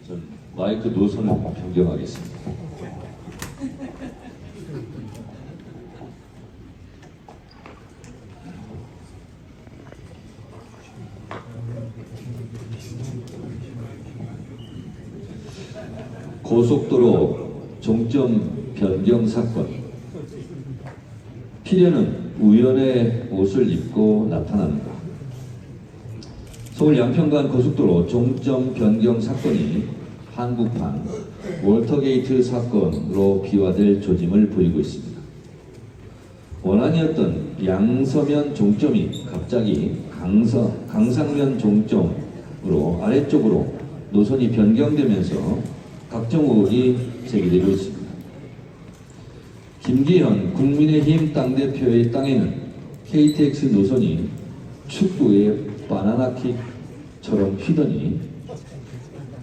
전 마이크 노선을 변경하겠습니다. 고속도로 종점 변경 사건. 피려는 우연의 옷을 입고 나타난다. 서울 양평간 고속도로 종점 변경 사건이 한국판 월터게이트 사건으로 비화될 조짐을 보이고 있습니다. 원안이었던 양서면 종점이 갑자기 강상면 종점으로 아래쪽으로 노선이 변경되면서 각종 의혹이 제기되고 있습니다. 김기현 국민의힘 당대표의 땅에는 KTX 노선이 축구의 바나나킥처럼 휘더니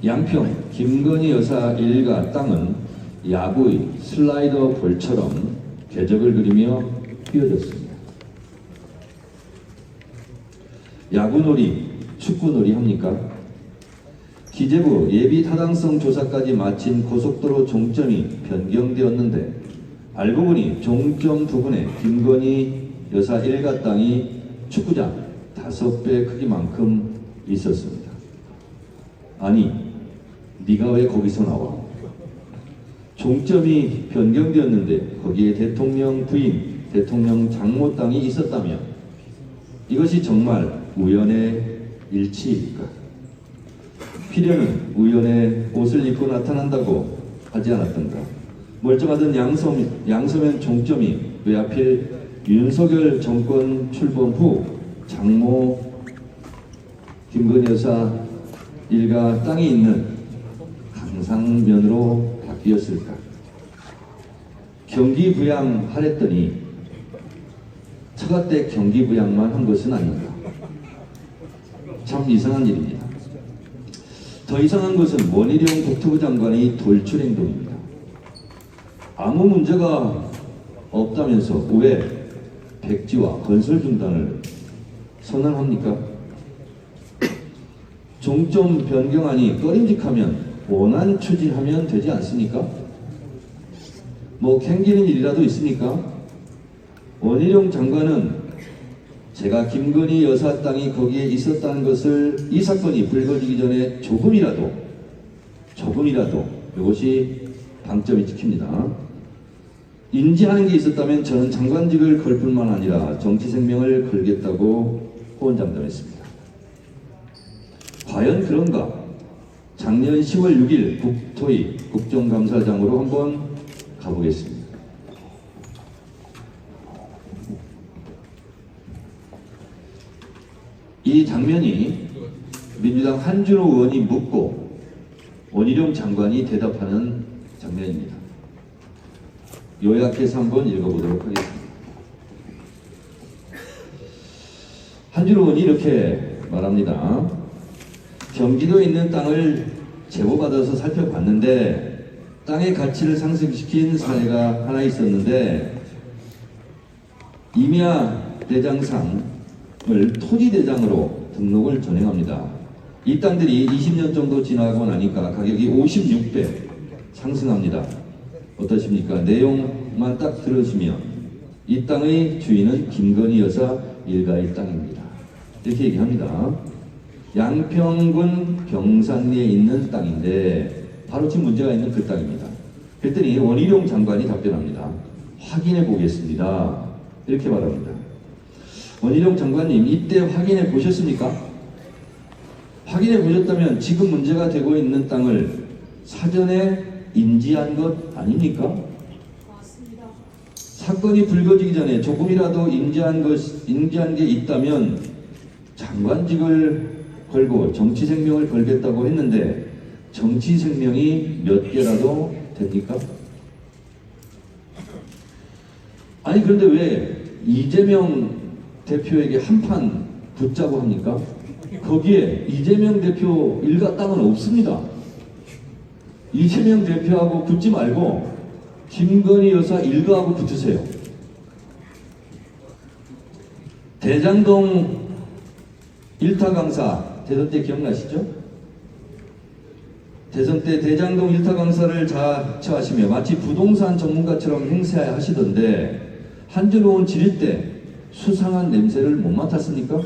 양평 김건희 여사 일가 땅은 야구의 슬라이더 볼처럼 궤적을 그리며 휘어졌습니다. 야구놀이, 축구놀이 합니까? 기재부 예비 타당성 조사까지 마친 고속도로 종점이 변경되었는데 알고 보니 종점 부근에 김건희 여사 일가 땅이 축구장 5배 크기만큼 있었습니다. 아니, 네가 왜 거기서 나와? 종점이 변경되었는데 거기에 대통령 부인, 대통령 장모 땅이 있었다면 이것이 정말 우연의 일치일까? 피려는 우연의 옷을 입고 나타난다고 하지 않았던가? 멀쩡하던 양서면 종점이 왜 하필 윤석열 정권 출범 후 장모 김건희 여사 일가 땅이 있는 강상면으로 바뀌었을까? 경기 부양하랬더니 처갓댁 경기 부양만 한 것은 아닌가? 참 이상한 일입니다. 더 이상한 것은 원희룡 국토부 장관의 돌출 행동입니다. 아무 문제가 없다면서 왜 백지와 건설 중단을 선언합니까? 종점 변경안이 꺼림직하면 원안 추진하면 되지 않습니까? 뭐 캥기는 일이라도 있습니까? 원희룡 장관은 제가 김건희 여사 땅이 거기에 있었다는 것을 이 사건이 불거지기 전에 조금이라도 이것이 방점이 찍힙니다. 인지하는 게 있었다면 저는 장관직을 걸 뿐만 아니라 정치 생명을 걸겠다고 호언장담했습니다. 과연 그런가? 작년 10월 6일 국토위 국정감사장으로 한번 가보겠습니다. 이 장면이 민주당 한준호 의원이 묻고 원희룡 장관이 대답하는 장면입니다. 요약해서 한번 읽어보도록 하겠습니다. 한준호 의원이 이렇게 말합니다. 경기도에 있는 땅을 제보받아서 살펴봤는데 땅의 가치를 상승시킨 사례가 하나 있었는데 임야 대장상을 토지대장으로 등록을 전행합니다. 이 땅들이 20년 정도 지나고 나니까 가격이 56배 상승합니다. 어떠십니까? 내용만 딱 들으시면 이 땅의 주인은 김건희 여사 일가의 땅입니다. 이렇게 얘기합니다. 양평군 병산리에 있는 땅인데 바로 지금 문제가 있는 그 땅입니다. 그랬더니 원희룡 장관이 답변합니다. 확인해 보겠습니다. 이렇게 말합니다. 원희룡 장관님, 이때 확인해 보셨습니까? 확인해 보셨다면 지금 문제가 되고 있는 땅을 사전에 인지한 것 아닙니까? 맞습니다. 사건이 불거지기 전에 조금이라도 인지한 게 있다면 장관직을 걸고 정치 생명을 걸겠다고 했는데 정치 생명이 몇 개라도 됩니까? 아니 그런데 왜 이재명 대표에게 한판 붙자고 합니까? 거기에 이재명 대표 일가 땅은 없습니다. 이재명 대표하고 붙지 말고 김건희 여사 일가하고 붙으세요. 대장동 일타 강사 대선 때 기억나시죠? 대선 때 대장동 일타 강사를 자처하시며 마치 부동산 전문가처럼 행세하시던데 한전의원 지릴 때 수상한 냄새를 못 맡았습니까?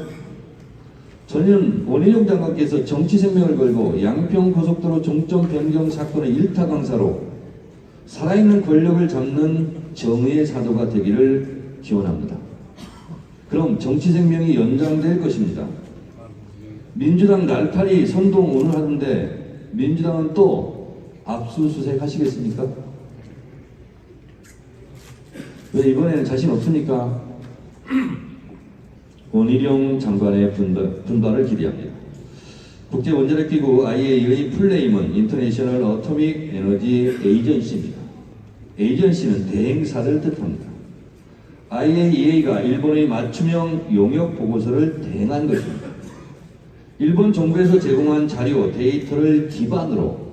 전년 원희룡 장관께서 정치 생명을 걸고 양평 고속도로 종점 변경 사건의 일타 강사로 살아있는 권력을 잡는 정의의 사도가 되기를 기원합니다. 그럼 정치 생명이 연장될 것입니다. 민주당 날파리 선동 오늘 하는데 민주당은 또 압수수색 하시겠습니까? 왜 이번에는 자신 없습니까? 원희룡 장관의 분발을 기대합니다. 국제원자력기구 IAEA의 풀네임은 인터내셔널 어토믹 에너지 에이전시입니다. 에이전시는 대행사를 뜻합니다. IAEA가 일본의 맞춤형 용역 보고서를 대행한 것입니다. 일본 정부에서 제공한 자료, 데이터를 기반으로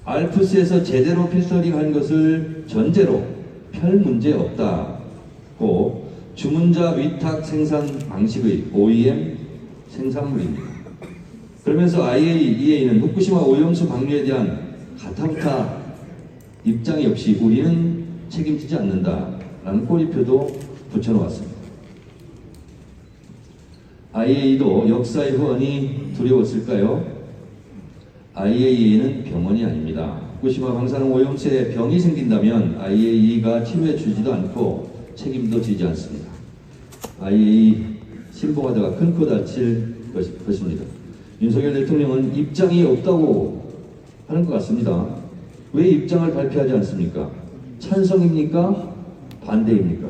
알프스에서 제대로 필터링한 것을 전제로 별 문제 없다고 주문자 위탁 생산 방식의 OEM 생산물입니다. 그러면서 IAEA는 후쿠시마 오염수 방류에 대한 가타부타 입장이 없이 우리는 책임지지 않는다라는 꼬리표도 붙여놓았습니다. IAEA도 역사의 후원이 두려웠을까요? IAEA는 병원이 아닙니다. 후쿠시마 방사능 오염수에 병이 생긴다면 IAEA가 치료해 주지도 않고 책임도 지지 않습니다. IAEA 신봉하다가 큰 코 다칠 것입니다. 윤석열 대통령은 입장이 없다고 하는 것 같습니다. 왜 입장을 발표하지 않습니까? 찬성입니까? 반대입니까?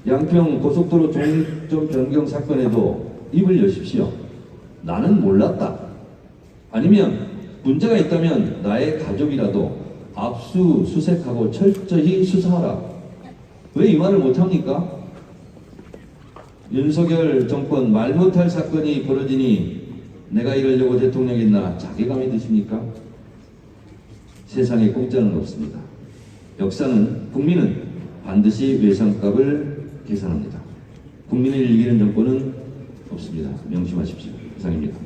양평 고속도로 종점 변경 사건에도 입을 여십시오. 나는 몰랐다. 아니면 문제가 있다면 나의 가족이라도 압수수색하고 철저히 수사하라. 왜 이 말을 못합니까? 윤석열 정권 말 못할 사건이 벌어지니 내가 이러려고 대통령이나 자괴감이 드십니까? 세상에 공짜는 없습니다. 역사는 국민은 반드시 외상값을 계산합니다. 국민을 이기는 정권은 없습니다. 명심하십시오. 이상입니다.